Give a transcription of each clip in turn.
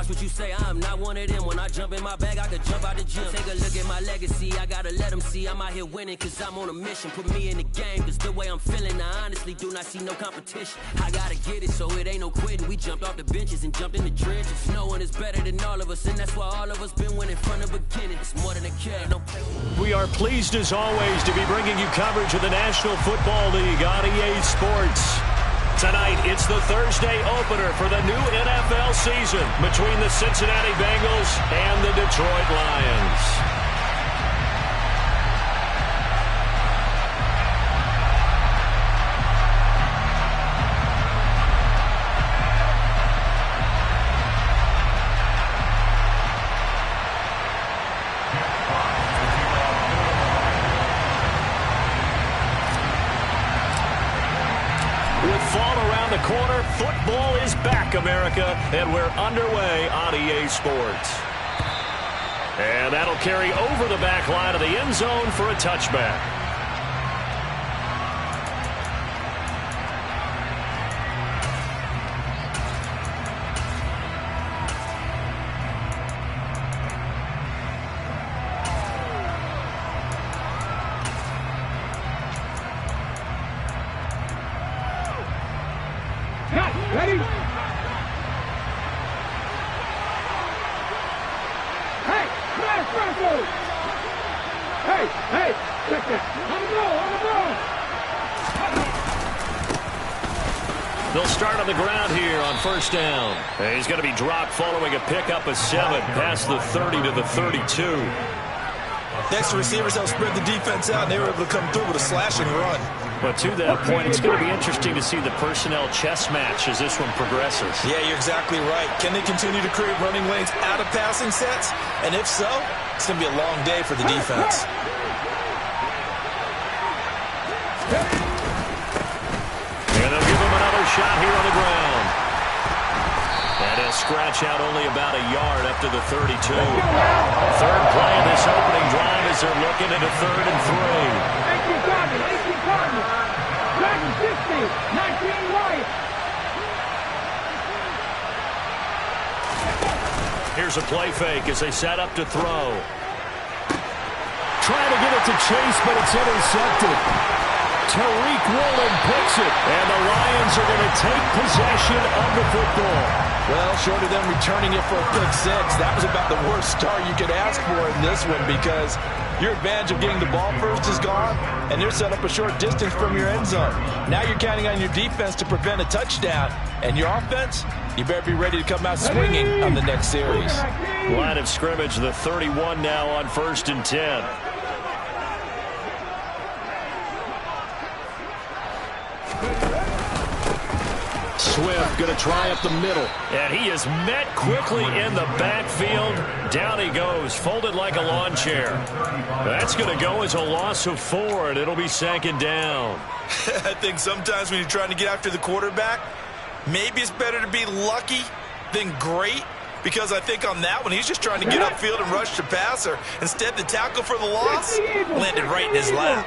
watch what you say. I'm not one of them. When I jump in my bag, I could jump out the gym. Take a look at my legacy. I gotta let them see I'm out here winning, cause I'm on a mission. Put me in the game, cause the way I'm feeling, I honestly do not see no competition. I gotta get it, so it ain't no quitting. We jumped off the benches and jumped in the trenches. No one is better than all of us, and that's why all of us been winning from the beginning. It's more than a killer. No. We are pleased as always to be bringing you coverage of the National Football League on EA Sports. Tonight, it's the Thursday opener for the new NFL season between the Cincinnati Bengals and the Detroit Lions. Corner, football is back, America, and we're underway on EA Sports. And that'll carry over the back line of the end zone for a touchback. Ready? Hey, smash Bronco! Hey, check that. On the ball. They'll start on the ground here on first down. And he's going to be dropped following a pickup of 7 past the 30 to the 32. Next receivers helped spread the defense out, and they were able to come through with a slashing run. But to that point, it's going to be interesting to see the personnel chess match as this one progresses. Yeah, you're exactly right. Can they continue to create running lanes out of passing sets? And if so, it's going to be a long day for the defense. And they'll give him another shot here on the ground. And he'll scratch out only about a yard up to the 32. Third play of this opening drive as they're looking at a 3rd and 3. 60, 19 right. Here's a play fake as they set up to throw. Trying to get it to Chase, but it's intercepted. Tariq Woolen picks it, and the Lions are going to take possession of the football. Well, short of them returning it for a pick 6, that was about the worst start you could ask for in this one, because your advantage of getting the ball first is gone, and they're set up a short distance from your end zone. Now you're counting on your defense to prevent a touchdown, and your offense, you better be ready to come out swinging on the next series. Line of scrimmage, the 31 now on 1st and 10. Swift going to try up the middle. And he is met quickly in the backfield. Down he goes, folded like a lawn chair. That's going to go as a loss of 4, and it'll be 2nd down. I think sometimes when you're trying to get after the quarterback, maybe it's better to be lucky than great, because I think on that one, he's just trying to get upfield and rush the passer. Instead, the tackle for the loss landed right in his lap.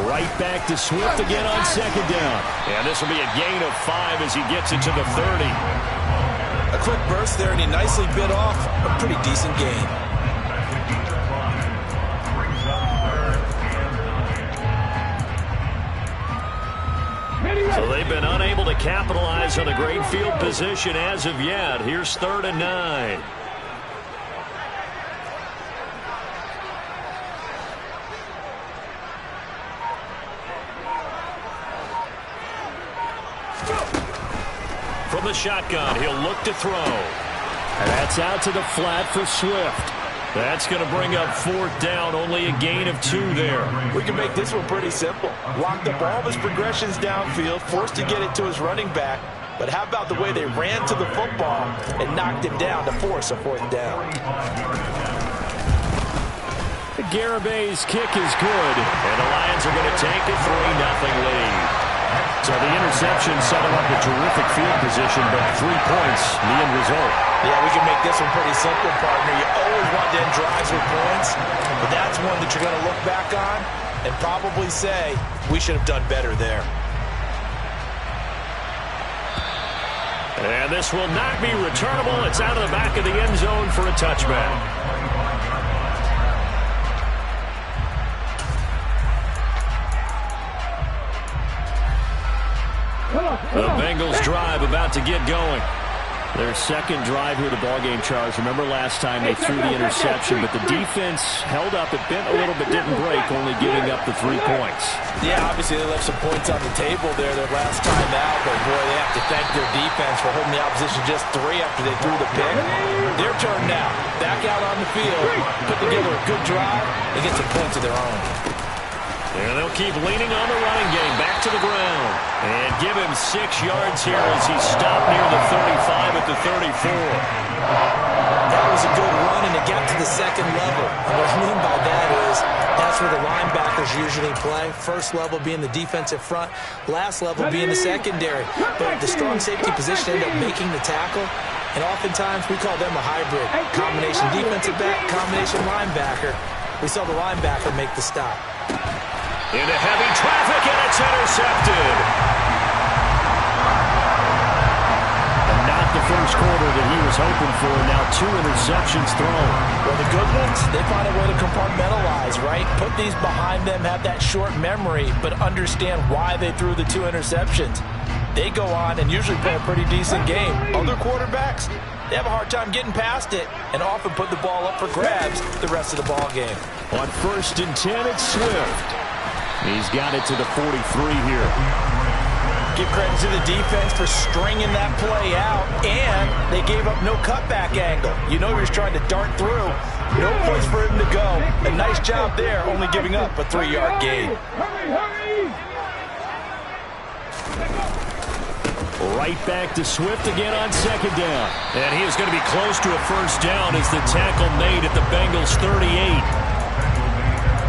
Right back to Swift again on 2nd down. And this will be a gain of 5 as he gets it to the 30. A quick burst there, and he nicely bit off a pretty decent gain. So they've been unable to capitalize on the great field position as of yet. Here's 3rd and 9. From the shotgun, he'll look to throw. And that's out to the flat for Swift. That's going to bring up 4th down, only a gain of 2 there. We can make this one pretty simple. Locked up all of his progressions downfield, forced to get it to his running back. But how about the way they ran to the football and knocked him down to force a 4th down? Garabay's kick is good. And the Lions are going to take a 3-0 lead. So the interception set him up a terrific field position, but 3 points, the end result. Yeah, we can make this one pretty simple, partner. You always want to end drives with points, but that's one that you're going to look back on and probably say, we should have done better there. And this will not be returnable. It's out of the back of the end zone for a touchback. The Bengals drive about to get going. Their second drive here, the ballgame, Charles. Remember last time they threw the interception, but the defense held up. It bent a little bit, didn't break, only giving up the 3 points. Yeah, obviously they left some points on the table there their last time out, but boy, they have to thank their defense for holding the opposition just 3 after they threw the pick. Their turn now. Back out on the field, put together a good drive, and get some points of their own. And they'll keep leaning on the running game. Back to the ground. And give him 6 yards here as he stopped near the 35 at the 34. That was a good run, and it got to the second level. And what I mean by that is that's where the linebackers usually play. First level being the defensive front, last level being the secondary. But the strong safety position ended up making the tackle. And oftentimes we call them a hybrid. Combination defensive back, combination linebacker. We saw the linebacker make the stop. Into heavy traffic, and it's intercepted. And not the first quarter that he was hoping for. Now 2 interceptions thrown. Well, the good ones, they find a way to compartmentalize, right? Put these behind them, have that short memory, but understand why they threw the 2 interceptions. They go on and usually play a pretty decent game. Other quarterbacks, they have a hard time getting past it and often put the ball up for grabs the rest of the ball game. On 1st and 10, it's Swift. He's got it to the 43 here. Give credit to the defense for stringing that play out, and they gave up no cutback angle. You know he was trying to dart through. No place for him to go. A nice job there, only giving up a 3-yard gain. Right back to Swift again on 2nd down. And he is going to be close to a 1st down as the tackle made at the Bengals 38.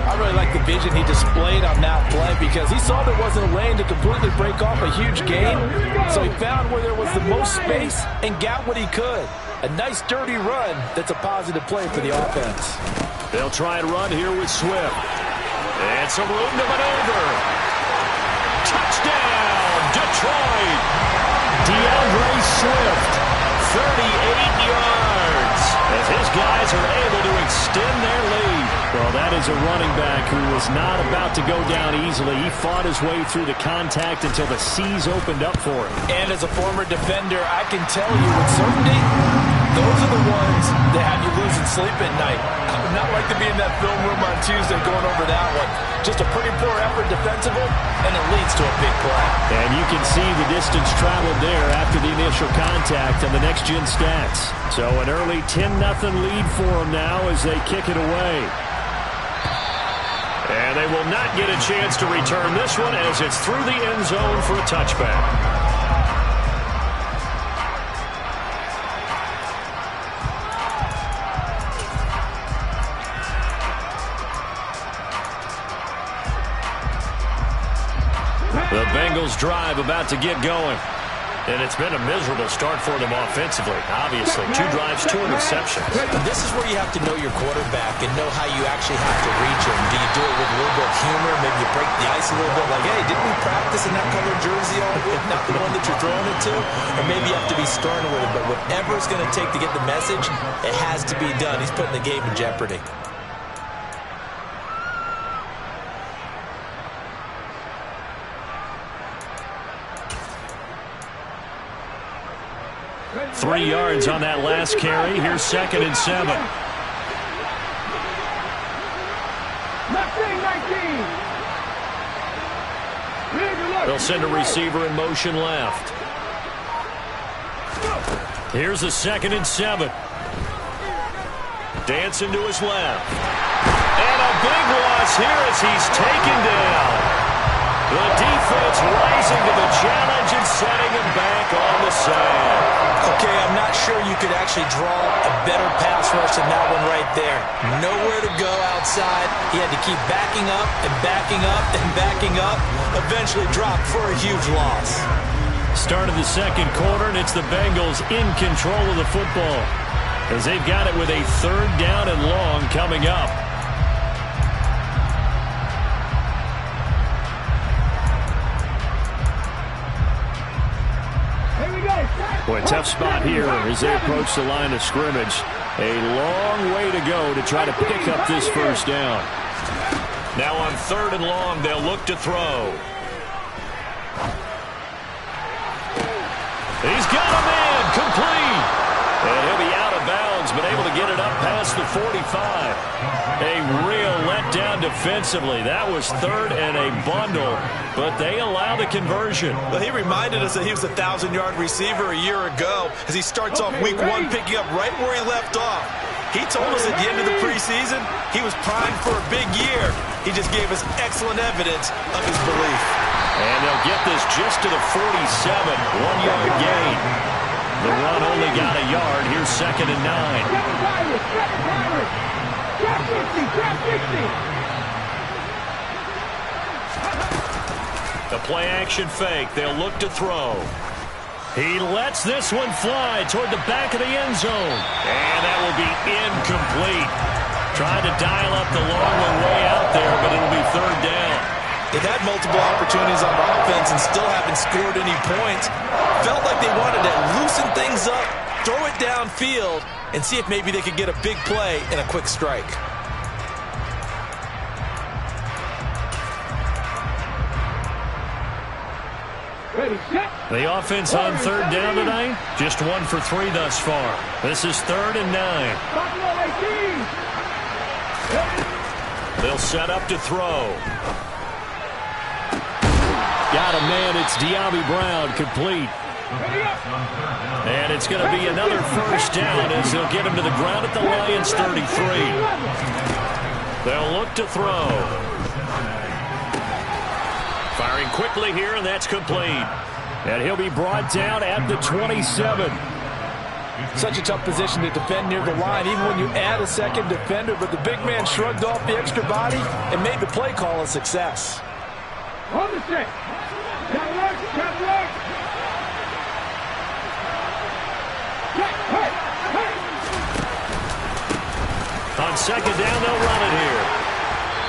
I really like the vision he displayed on that play because he saw there wasn't a lane to completely break off a huge gain. So he found where there was the most space and got what he could. A nice dirty run that's a positive play for the offense. They'll try and run here with Swift. And some room to maneuver. Touchdown, Detroit. DeAndre Swift, 38 yards. As his guys are able to extend their lead. Well, that is a running back who was not about to go down easily. He fought his way through the contact until the seas opened up for him. And as a former defender, I can tell you with certainty, those are the ones that have you losing sleep at night. I would not like to be in that film room on Tuesday going over that one. Just a pretty poor effort defensively, and it leads to a big play. And you can see the distance traveled there after the initial contact on the next-gen stats. So an early 10-0 lead for them now as they kick it away. And they will not get a chance to return this one as it's through the end zone for a touchback. The Bengals drive about to get going. And it's been a miserable start for them offensively. Obviously, 2 drives, 2 interceptions. This is where you have to know your quarterback and know how you actually have to reach him. Do you do it with a little bit of humor? Maybe you break the ice a little bit like, hey, didn't we practice in that color jersey all week? Not the one that you're throwing it to? Or maybe you have to be stern with it. But whatever it's going to take to get the message, it has to be done. He's putting the game in jeopardy. Three yards on that last carry. Here's 2nd and 7. They'll send a receiver in motion left. Here's a 2nd and 7. Dancing to his left. And a big loss here as he's taken down. The defense rising to the challenge and setting him back on the side. Okay, I'm not sure you could actually draw a better pass rush than that one right there. Nowhere to go outside. He had to keep backing up and backing up and backing up. Eventually dropped for a huge loss. Start of the 2nd quarter, and it's the Bengals in control of the football as they've got it with a 3rd down and long coming up. Boy, tough spot here as they approach the line of scrimmage. A long way to go to try to pick up this first down. Now on 3rd and long, they'll look to throw. He's got a man, complete. And he'll be out of bounds, but able to get it up past the 45. A real letdown defensively. That was 3rd and a bundle, but they allow the conversion. Well, he reminded us that he was a 1,000-yard receiver a year ago as he starts off week 1 picking up right where he left off. He told us at the end of the preseason he was primed for a big year. He just gave us excellent evidence of his belief. And they'll get this just to the 47, 1-yard gain. The run only got a yard. Here's 2nd and 9. The play action fake. They'll look to throw. He lets this one fly toward the back of the end zone. And that will be incomplete. Trying to dial up the long one way out there, but it'll be 3rd down. They've had multiple opportunities on offense and still haven't scored any points. Felt like they wanted to loosen things up, throw it downfield, and see if maybe they could get a big play and a quick strike. The offense on 3rd down tonight, just 1 for 3 thus far. This is 3rd and 9. They'll set up to throw. Got a man, it's De'Ami Brown, complete. And it's going to be another first down as they'll get him to the ground at the Lions' 33. They'll look to throw. Firing quickly here, and that's complete. And he'll be brought down at the 27. Such a tough position to defend near the line, even when you add a second defender, but the big man shrugged off the extra body and made the play call a success. On the set. On 2nd down, they'll run it here.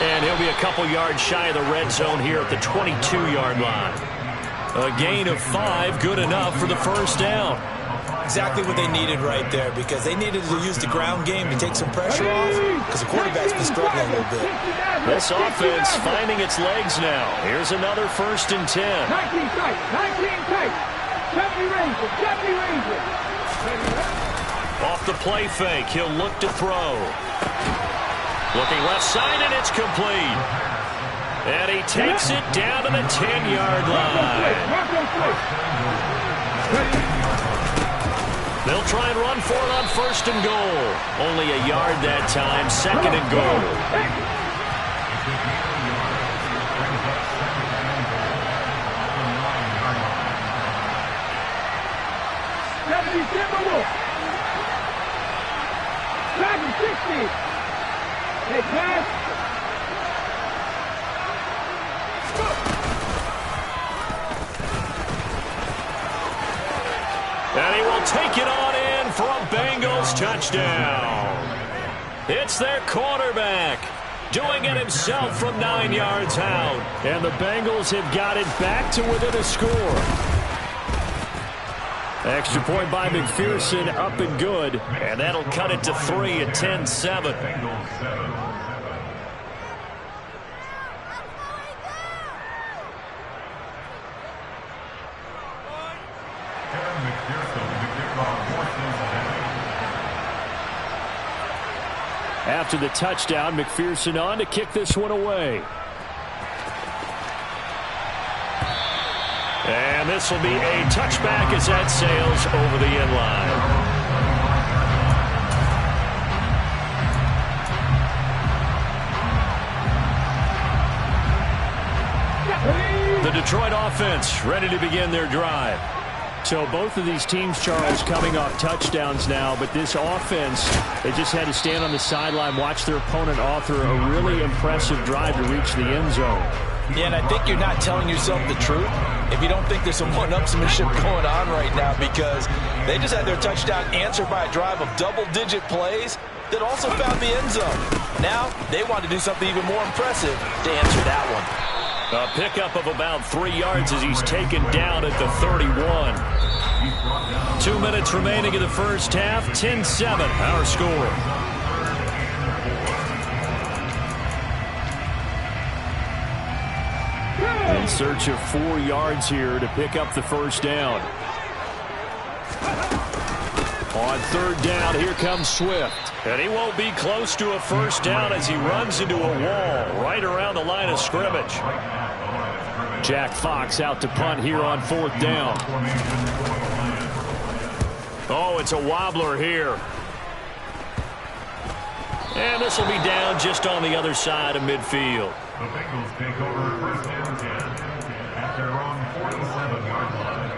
And he'll be a couple yards shy of the red zone here at the 22-yard line. A gain of 5, good enough for the first down. Exactly what they needed right there, because they needed to use the ground game to take some pressure off, because the quarterback's been struggling a little bit. This offense finding its legs now. Here's another 1st and 10. 19 tight, 19 tight. 70 Rangers. Off the play fake, he'll look to throw. Looking left side, and it's complete. And he takes it down to the 10-yard line. They'll try and run for it on 1st and goal. Only a yard that time, 2nd and goal. They pass. And he will take it on in for a Bengals touchdown. It's their quarterback doing it himself from 9 yards out. And the Bengals have got it back to within a score. Extra point by McPherson, up and good. And that'll cut it to 3 at 10-7. After the touchdown, McPherson on to kick this one away. And this will be a touchback as that sails over the end line. The Detroit offense ready to begin their drive. So both of these teams, Charles, coming off touchdowns now, but this offense, they just had to stand on the sideline, watch their opponent author a really impressive drive to reach the end zone. Yeah, and I think you're not telling yourself the truth if you don't think there's some one-upsmanship going on right now, because they just had their touchdown answered by a drive of double-digit plays that also found the end zone. Now, they want to do something even more impressive to answer that one. A pickup of about 3 yards as he's taken down at the 31. 2 minutes remaining in the first half. 10-7, our score. In search of 4 yards here to pick up the first down. On third down, here comes Swift. And he won't be close to a first down as he runs into a wall right around the line of scrimmage. Jack Fox out to punt here on fourth down. Oh, it's a wobbler here. And this will be down just on the other side of midfield. The Bengals take over first down 10 at their own 47-yard line.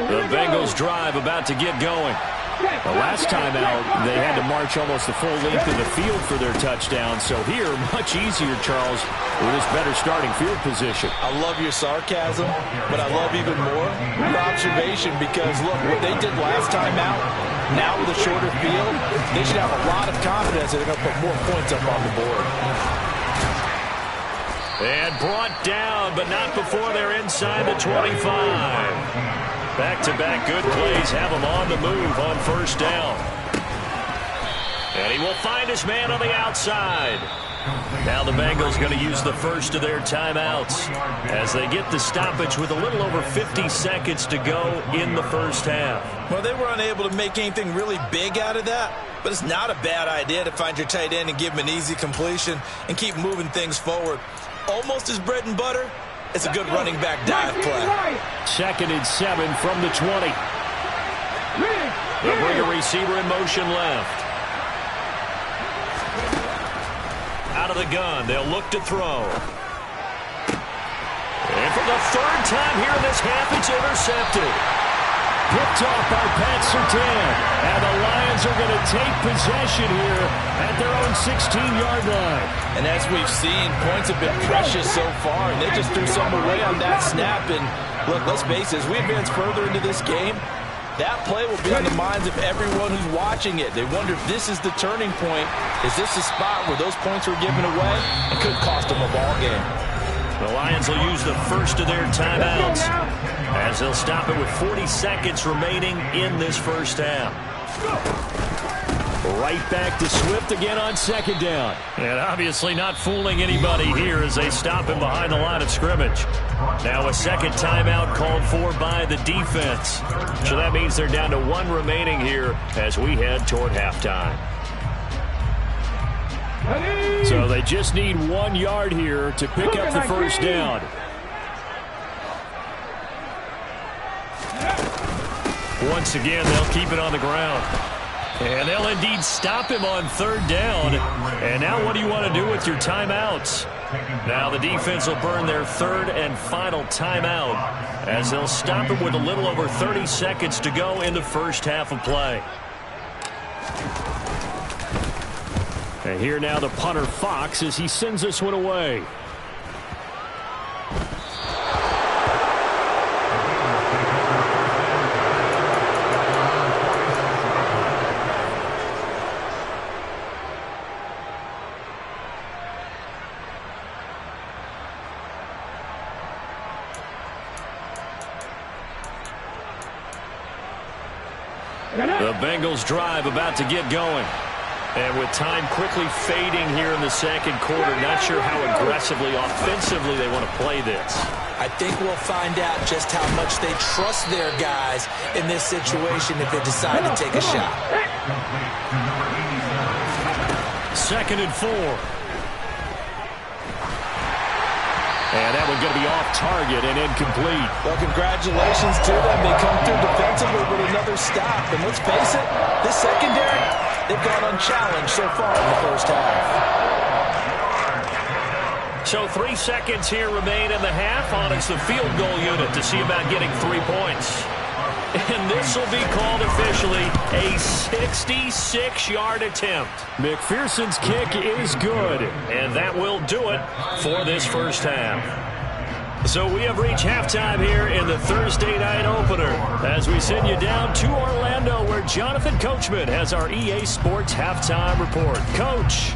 The Bengals drive about to get going. The last time out, they had to march almost the full length of the field for their touchdown. So here, much easier, Charles, with this better starting field position. I love your sarcasm, but I love even more your observation because, look, what they did last time out, now with a shorter field, they should have a lot of confidence that they're going to put more points up on the board. And brought down, but not before they're inside the 25. Back-to-back good plays have him on the move on first down. And he will find his man on the outside. Now the Bengals going to use the first of their timeouts as they get the stoppage with a little over 50 seconds to go in the first half. Well, they were unable to make anything really big out of that, but it's not a bad idea to find your tight end and give him an easy completion and keep moving things forward. Almost his bread and butter. It's a good running back dive play. 2nd and 7 from the 20. They'll bring a receiver in motion left. Out of the gun, they'll look to throw. And for the third time here in this half, it's intercepted. Picked off by Pat Surtain. And the Lions are going to take possession here at their own 16-yard line. And as we've seen, points have been precious so far, and they just threw some away on that snap. And look, let's face it, as we advance further into this game, that play will be on the minds of everyone who's watching it. They wonder if this is the turning point. Is this the spot where those points were given away? It could cost them a ball game. The Lions will use the first of their timeouts as they'll stop it with 40 seconds remaining in this first half. Right back to Swift again on second down. And obviously not fooling anybody here as they stop him behind the line of scrimmage. Now a second timeout called for by the defense. So that means they're down to 1 remaining here as we head toward halftime. So they just need 1 yard here to pick up the first down. Once again, they'll keep it on the ground. And they'll indeed stop him on third down. And now what do you want to do with your timeouts? Now the defense will burn their third and final timeout as they'll stop him with a little over 30 seconds to go in the first half of play. And here now the punter Fox as he sends this one away. The Bengals drive about to get going. And with time quickly fading here in the second quarter, not sure how aggressively, offensively they want to play this. I think we'll find out just how much they trust their guys in this situation if they decide to take a shot. 2nd and 4. And that one's going to be off target and incomplete. Well, congratulations to them. They come through defensively with another stop. And let's face it, this secondary, they've gone unchallenged so far in the first half. So 3 seconds here remain in the half on it's the field goal unit to see about getting 3 points. And this will be called officially a 66-yard attempt. McPherson's kick is good, and that will do it for this first half. So we have reached halftime here in the Thursday night opener as we send you down to Orlando where Jonathan Coachman has our EA Sports halftime report. Coach.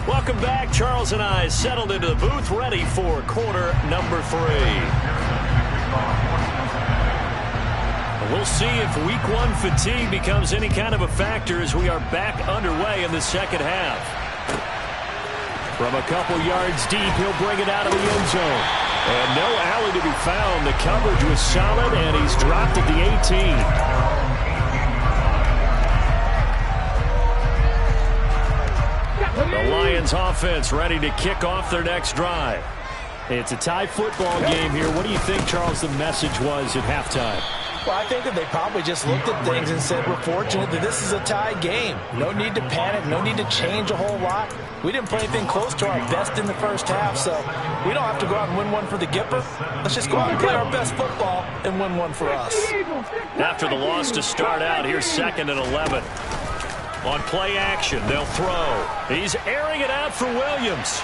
Welcome back. Charles and I settled into the booth ready for quarter number 3. We'll see if week 1 fatigue becomes any kind of a factor as we are back underway in the second half. From a couple yards deep, he'll bring it out of the end zone. And no alley to be found. The coverage was solid, and he's dropped at the 18. The Lions offense ready to kick off their next drive. It's a tie football game here. What do you think, Charles, the message was at halftime? Well, I think that they probably just looked at things and said, we're fortunate that this is a tie game. No need to panic. No need to change a whole lot. We didn't play anything close to our best in the first half, so we don't have to go out and win one for the Gipper. Let's just go out and play our best football and win one for us. After the loss to start out, here's 2nd and 11. On play action, they'll throw. He's airing it out for Williams.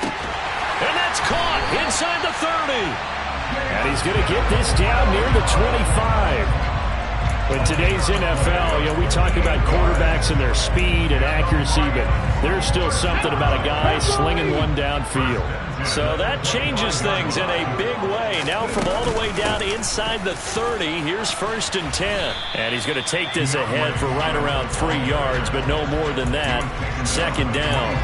And that's caught inside the 30. And he's going to get this down near the 25. In today's NFL, we talk about quarterbacks and their speed and accuracy, but there's still something about a guy slinging one downfield. So that changes things in a big way. Now from all the way down inside the 30, here's 1st and 10. And he's going to take this ahead for right around 3 yards, but no more than that. 2nd down.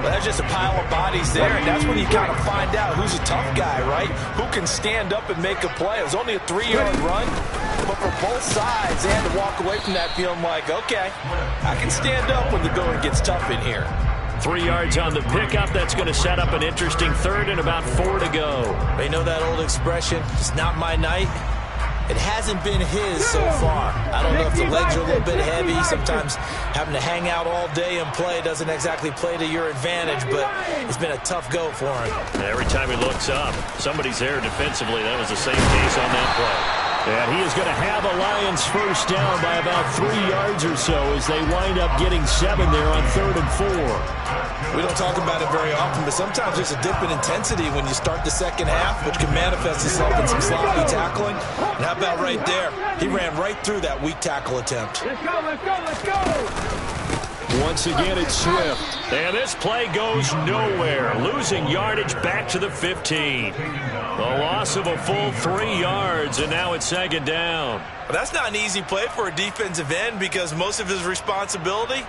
Well, there's just a pile of bodies there, and that's when you kind of find out who's a tough guy, right? Who can stand up and make a play. It was only a 3-yard run, but for both sides, they had to walk away from that feeling like, okay, I can stand up when the going gets tough in here. 3 yards on the pickup. That's going to set up an interesting 3rd and about 4 to go. You know that old expression, it's not my night? It hasn't been his so far. I don't know if the legs are a little bit heavy. Sometimes having to hang out all day and play doesn't exactly play to your advantage, but it's been a tough go for him. Every time he looks up, somebody's there defensively. That was the same case on that play. And he is going to have a Lions 1st down by about 3 yards or so as they wind up getting 7 there on 3rd and 4. We don't talk about it very often, but sometimes there's a dip in intensity when you start the second half, which can manifest itself in some sloppy tackling. And how about right there? He ran right through that weak tackle attempt. Let's go, let's go, let's go! Once again, it's Swift. And this play goes nowhere. Losing yardage back to the 15. The loss of a full 3 yards, and now it's 2nd down. Well, that's not an easy play for a defensive end because most of his responsibility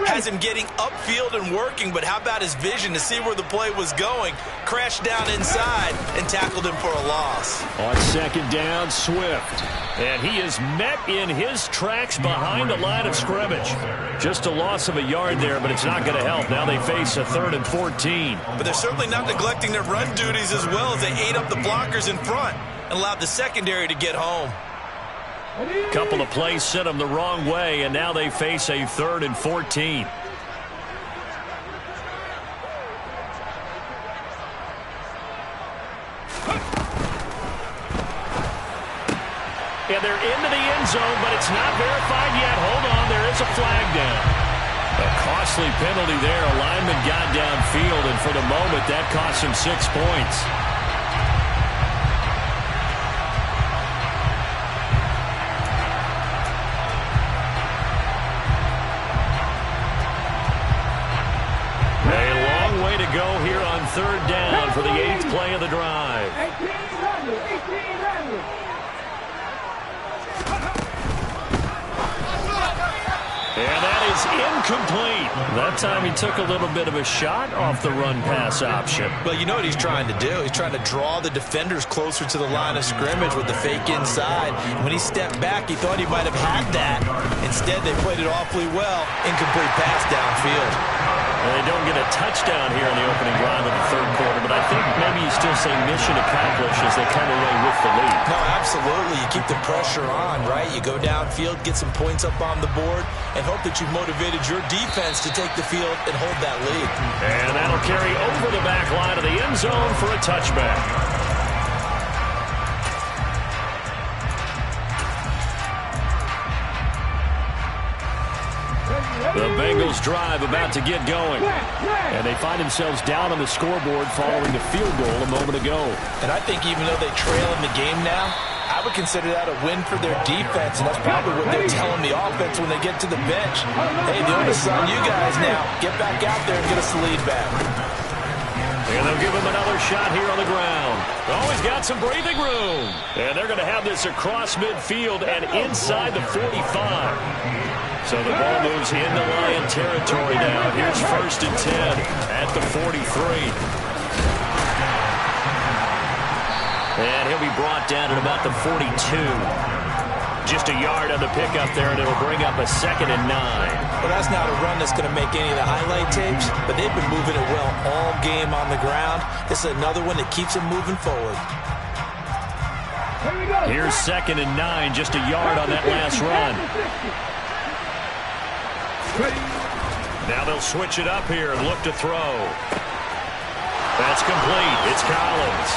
has him getting upfield and working, but how about his vision to see where the play was going, crashed down inside, and tackled him for a loss. On 2nd down, Swift. And he is met in his tracks behind the line of scrimmage. Just a loss of a yard there, but it's not going to help. Now they face a 3rd and 14. But they're certainly not neglecting their run duties as well as they ate up the blockers in front and allowed the secondary to get home. Couple of plays sent them the wrong way, and now they face a 3rd and 14. And they're into the end zone, but it's not verified yet. Hold on, there is a flag down. A costly penalty there. A lineman got downfield, and for the moment, that cost him 6 points. A long way to go here on 3rd down for the 8th play of the drive. 1800. And that is incomplete. That time he took a little bit of a shot off the run-pass option. Well, you know what he's trying to do? He's trying to draw the defenders closer to the line of scrimmage with the fake inside. When he stepped back, he thought he might have had that. Instead, they played it awfully well. Incomplete pass downfield. Well, they don't get a touchdown here in the opening drive of the 3rd quarter, but I think maybe you still say mission accomplished as they come away with the lead. No, absolutely. You keep the pressure on, right? You go downfield, get some points up on the board, and hope that you've motivated your defense to take the field and hold that lead. And that'll carry over the back line of the end zone for a touchback. The Bengals drive about to get going. And they find themselves down on the scoreboard following the field goal a moment ago. And I think even though they trail in the game now, I would consider that a win for their defense, and that's probably what they're telling the offense when they get to the bench. Hey, the onus is on you guys now. Get back out there and get us the lead back. And they'll give him another shot here on the ground. Oh, he's got some breathing room. And they're going to have this across midfield and inside the 45. So the ball moves into Lion territory now. Here's 1st and 10 at the 43. And he'll be brought down at about the 42. Just a yard on the pickup there, and it'll bring up a 2nd and 9. Well, that's not a run that's going to make any of the highlight tapes, but they've been moving it well all game on the ground. This is another one that keeps them moving forward. Here's 2nd and 9, just a yard on that last run. Now they'll switch it up here and look to throw. That's complete. It's Collins.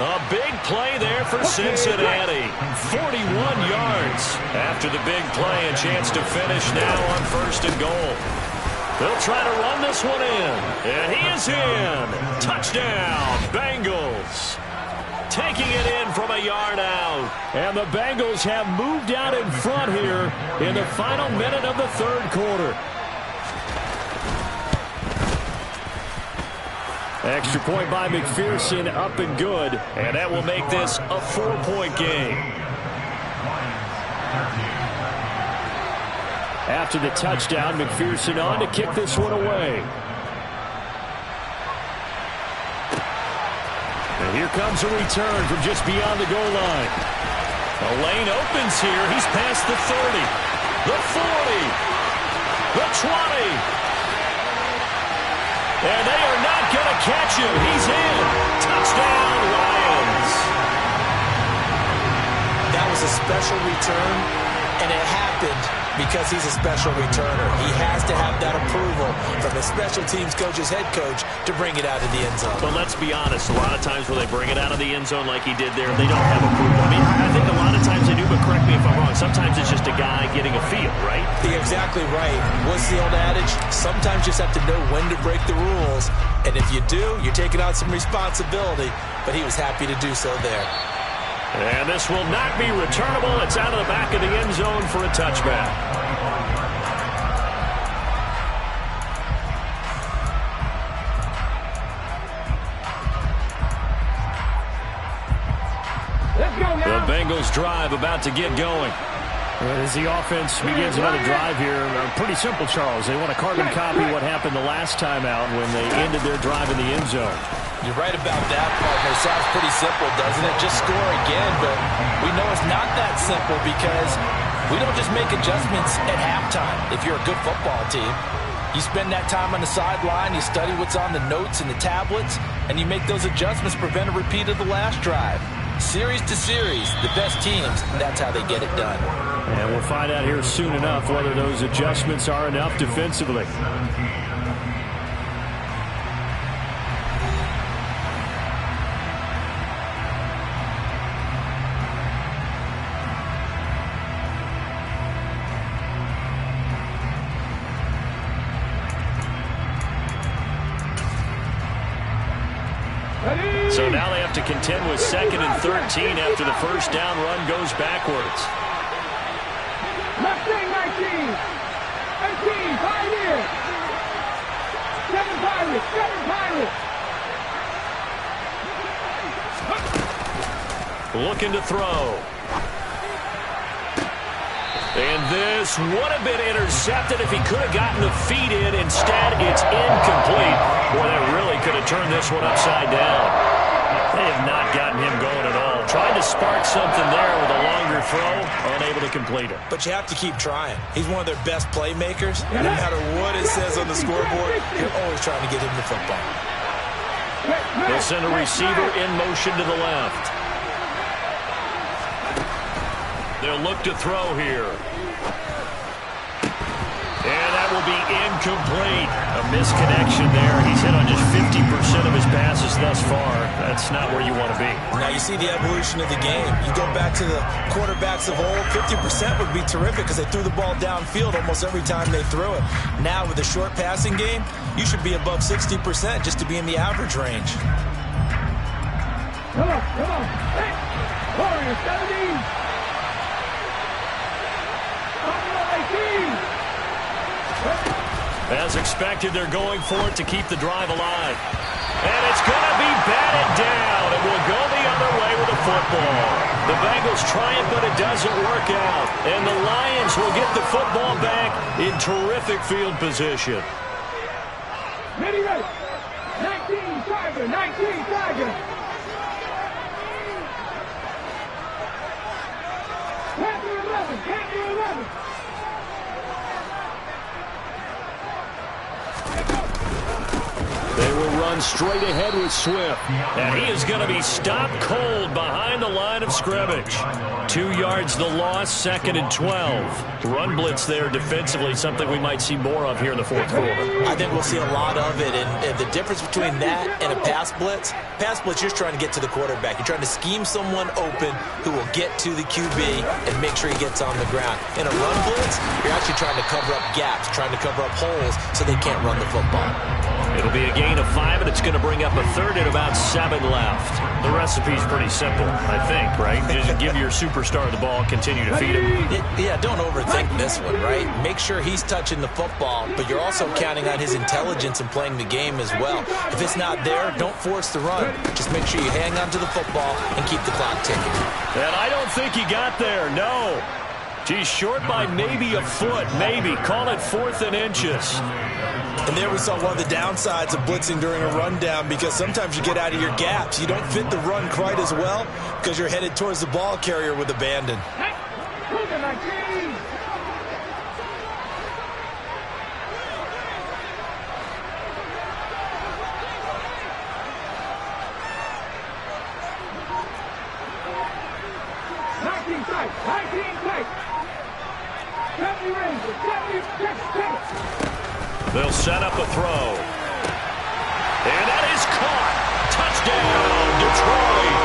A big play there for Cincinnati. 41 yards after the big play. A chance to finish now on 1st and goal. They'll try to run this one in. And he is in. Touchdown, Bengals. Taking it in from a yard out. And the Bengals have moved out in front here in the final minute of the 3rd quarter. Extra point by McPherson, up and good. And that will make this a 4-point game. After the touchdown, McPherson on to kick this one away. And here comes a return from just beyond the goal line. The lane opens here. He's past the 30, the 40, the 20. And they are not going to catch him. He's in. Touchdown, Lions. That was a special return, and it happened because he's a special returner. He has to have that approval from the special teams coach's head coach to bring it out of the end zone. But let's be honest, a lot of times when they bring it out of the end zone like he did there, they don't have approval. I mean, I think a lot of times they do, but correct me if I'm wrong. Sometimes it's just a guy getting a feel, right? You're exactly right. What's the old adage? Sometimes you just have to know when to break the rules. And if you do, you're taking on some responsibility. But he was happy to do so there. And this will not be returnable. It's out of the back of the end zone for a touchback. Let's go now. The Bengals drive about to get going. As the offense begins another drive here, pretty simple, Charles. They want to carbon copy what happened the last time out when they ended their drive in the end zone. You're right about that, partner. Sounds pretty simple, doesn't it? Just score again, but we know it's not that simple because we don't just make adjustments at halftime. If you're a good football team, you spend that time on the sideline, you study what's on the notes and the tablets, and you make those adjustments, prevent a repeat of the last drive. Series to series, the best teams, that's how they get it done. And we'll find out here soon enough whether those adjustments are enough defensively. So now they have to contend with 2nd and 13 after the first down run goes backwards. Left wing 19. 18. 5 here. 7 Pirates. 7 Pirates. Looking to throw. And this would have been intercepted if he could have gotten the feet in. Instead, it's incomplete. Boy, they really could have turned this one upside down. They have not gotten him going at all. Tried to spark something there with a longer throw, unable to complete it. But you have to keep trying. He's one of their best playmakers. No matter what it says on the scoreboard, you're always trying to get him the football. They'll send a receiver in motion to the left. They'll look to throw here. And that will be incomplete. A misconnection there. He's hit on just 50% of his passes thus far. That's not where you want to be. Now you see the evolution of the game. You go back to the quarterbacks of old, 50% would be terrific because they threw the ball downfield almost every time they threw it. Now with the short passing game, you should be above 60% just to be in the average range. Come on. Hey, Warriors, 17. As expected, they're going for it to keep the drive alive. And it's going to be batted down, and we'll go the other way with the football. The Bengals try it, but it doesn't work out. And the Lions will get the football back in terrific field position. Ready. 19 Tiger. Panther 11. They will run straight ahead with Swift. And he is going to be stopped cold behind the line of scrimmage. 2 yards the loss, 2nd and 12. Run blitz there defensively, something we might see more of here in the fourth quarter. I think we'll see a lot of it. And the difference between that and a pass blitz, you're just trying to get to the quarterback. You're trying to scheme someone open who will get to the QB and make sure he gets on the ground. In a run blitz, you're actually trying to cover up gaps, trying to cover up holes so they can't run the football. It'll be a gain of 5, and it's going to bring up a third and about 7 left. The recipe's pretty simple, I think, right? Just give your superstar the ball, continue to feed him. Yeah, don't overthink this one, right? Make sure he's touching the football, but you're also counting on his intelligence and playing the game as well. If it's not there, don't force the run. Just make sure you hang on to the football and keep the clock ticking. And I don't think he got there, no. Geez, short by maybe a foot, maybe. Call it 4th and inches. And there we saw one of the downsides of blitzing during a rundown because sometimes you get out of your gaps. You don't fit the run quite as well because you're headed towards the ball carrier with abandon. They'll set up a throw. And that is caught. Touchdown, Detroit.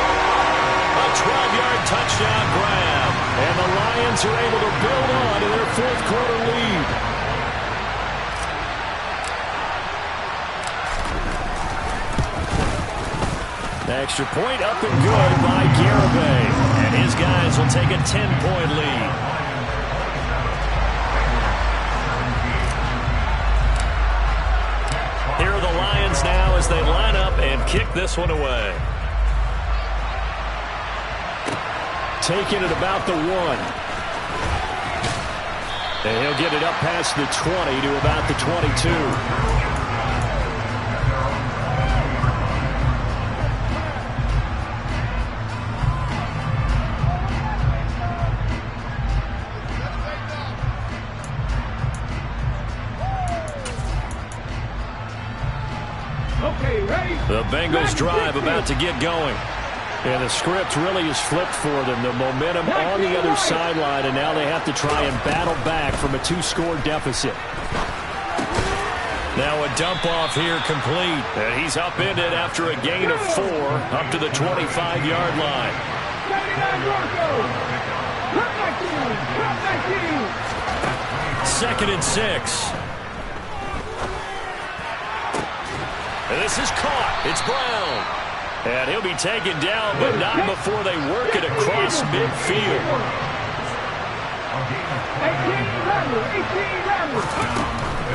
A 12-yard touchdown grab. And the Lions are able to build on to their fourth quarter lead. Extra point up and good by Garibay. And his guys will take a 10-point lead. Here are the Lions now as they line up and kick this one away. Taking it about the 1. And he'll get it up past the 20 to about the 22. The Bengals drive about to get going. And the script really is flipped for them. The momentum on the other sideline, and now they have to try and battle back from a 2-score deficit. Now a dump off here complete. And he's upended after a gain of 4 up to the 25-yard line. 2nd and 6. And this is caught. It's Brown. And he'll be taken down, but not before they work it across midfield.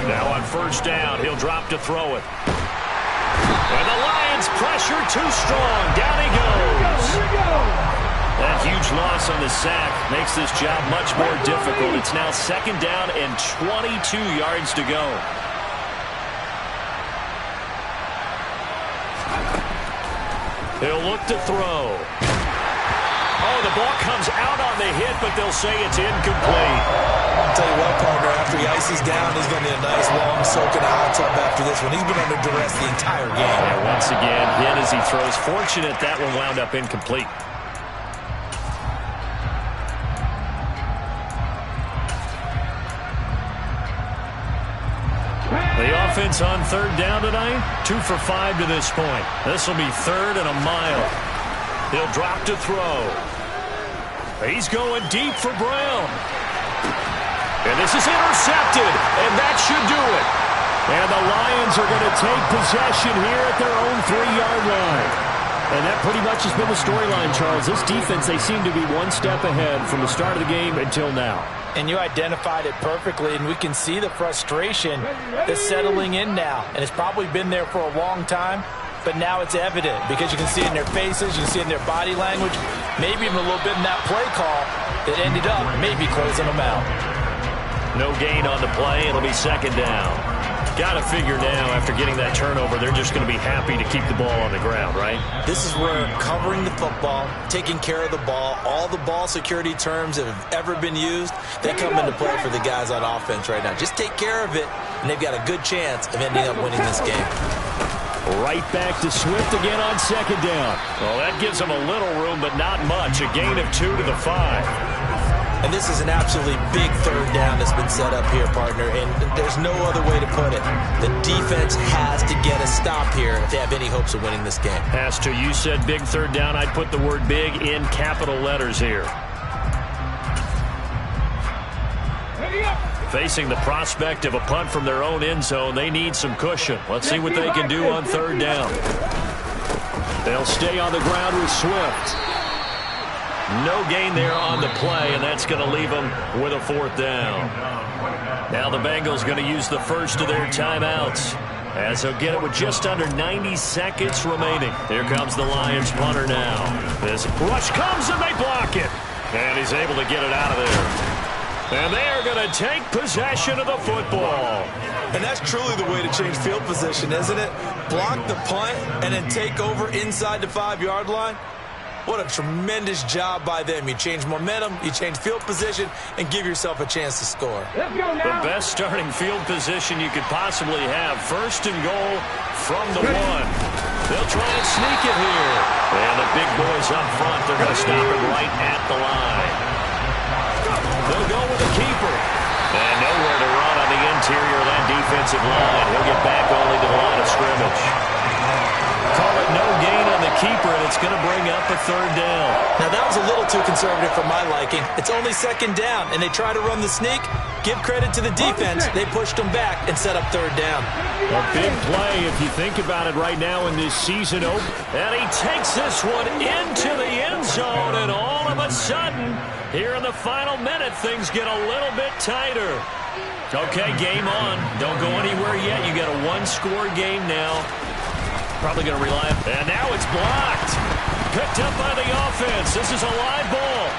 Now on 1st down, he'll drop to throw it. And the Lions pressure too strong. Down he goes. That huge loss on the sack makes this job much more difficult. It's now 2nd down and 22 yards to go. He'll look to throw. Oh, the ball comes out on the hit, but they'll say it's incomplete. I'll tell you what, partner, after he ices down, he's going to need a nice long soaking hot tub after this one. He's been under duress the entire game. And once again, hit as he throws. Fortunate that one wound up incomplete. The offense on third down tonight. 2 for 5 to this point. This will be 3rd and a mile. He'll drop to throw. He's going deep for Brown. And this is intercepted, and that should do it. And the Lions are going to take possession here at their own 3-yard line. And that pretty much has been the storyline, Charles. This defense, they seem to be one step ahead from the start of the game until now. And you identified it perfectly, and we can see the frustration that's settling in now. And it's probably been there for a long time, but now it's evident because you can see it in their faces, you can see it in their body language, maybe even a little bit in that play call that ended up maybe closing them out. No gain on the play. It'll be 2nd down. Got to figure now, after getting that turnover, they're just going to be happy to keep the ball on the ground, right? This is where covering the football, taking care of the ball, all the ball security terms that have ever been used, they come into play for the guys on offense right now. Just take care of it, and they've got a good chance of ending up winning this game. Right back to Swift again on 2nd down. Well, that gives them a little room, but not much. A gain of 2 to the 5. And this is an absolutely big 3rd down that's been set up here, partner, and there's no other way to put it. The defense has to get a stop here if they have any hopes of winning this game. Has to. You said big 3rd down. I'd put the word big in capital letters here. Facing the prospect of a punt from their own end zone, they need some cushion. Let's see what they can do on 3rd down. They'll stay on the ground with Swift. No gain there on the play, and that's going to leave them with a 4th down. Now the Bengals going to use the first of their timeouts, as they'll get it with just under 90 seconds remaining. Here comes the Lions punter now. This rush comes, and they block it. And he's able to get it out of there. And they are going to take possession of the football. And that's truly the way to change field position, isn't it? Block the punt and then take over inside the 5-yard line. What a tremendous job by them. You change momentum, you change field position, and give yourself a chance to score. The best starting field position you could possibly have. 1st and goal from the 1. They'll try and sneak it here. And the big boys up front, they're going to stop it right at the line. They'll go with the keeper. And nowhere to run on the interior of that defensive line. He'll get back only to the line of scrimmage. Call it no gain on the keeper, and it's going to bring up a 3rd down. Now, that was a little too conservative for my liking. It's only 2nd down, and they try to run the sneak. Give credit to the defense. They pushed them back and set up 3rd down. A big play, if you think about it right now in this season opener. And he takes this one into the end zone, and all of a sudden, here in the final minute, things get a little bit tighter. Okay, game on. Don't go anywhere yet. You got a 1-score game now. Probably going to rely on. And now it's blocked. Picked up by the offense. This is a live ball.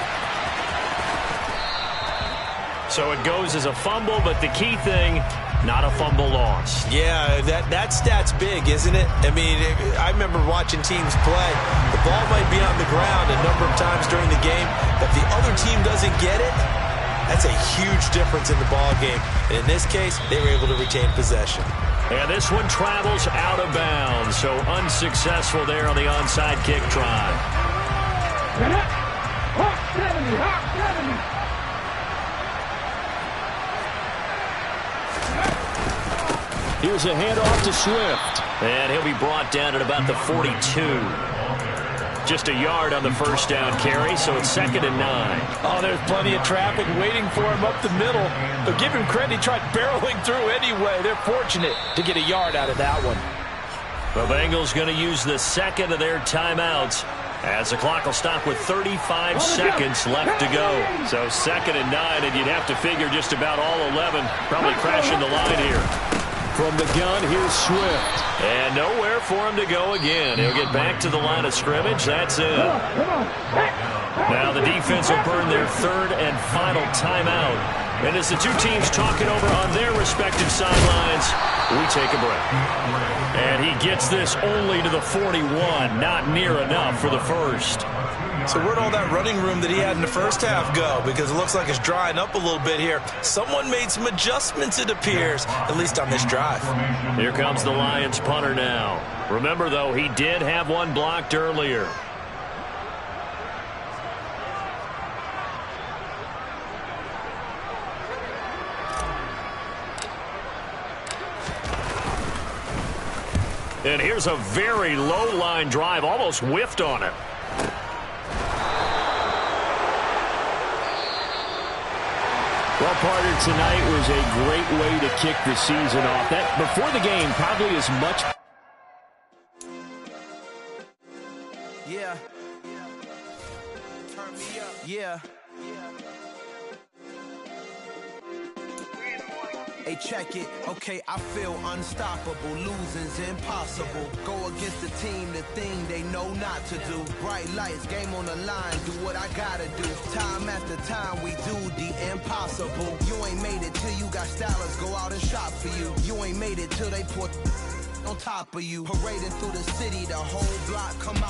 So it goes as a fumble, but the key thing, not a fumble loss. Yeah, that stat's big, isn't it? I mean, I remember watching teams play. The ball might be on the ground a number of times during the game, but if the other team doesn't get it, that's a huge difference in the ball game. And in this case, they were able to retain possession. And this one travels out of bounds, so unsuccessful there on the onside kick try. Here's a handoff to Swift. And he'll be brought down at about the 42. Just a yard on the 1st down carry, so it's 2nd and 9. Oh, there's plenty of traffic waiting for him up the middle. But give him credit, he tried barreling through anyway. They're fortunate to get a yard out of that one. The Bengals going to use the 2nd of their timeouts, as the clock will stop with 35 seconds left to go. So 2nd and 9, and you'd have to figure just about all 11 probably crashing the line here. From the gun, here's Swift. And nowhere for him to go again. He'll get back to the line of scrimmage. That's it. Now the defense will burn their 3rd and final timeout. And as the two teams talk it over on their respective sidelines, we take a break. And he gets this only to the 41. Not near enough for the 1st. So where'd all that running room that he had in the first half go? Because it looks like it's drying up a little bit here. Someone made some adjustments, it appears, at least on this drive. Here comes the Lions punter now. Remember, though, he did have one blocked earlier. And here's a very low line drive, almost whiffed on it. Well, partner, tonight was a great way to kick the season off. That before the game, probably as much. Yeah. Turn me up. Yeah. Hey, check it. Okay, I feel unstoppable. Losing's impossible. Go against the team, the thing they know not to do. Bright lights, game on the line. Do what I gotta do. Time after time, we do the impossible. You ain't made it till you got stylers go out and shop for you. You ain't made it till they put on top of you. Parading through the city, the whole block come out.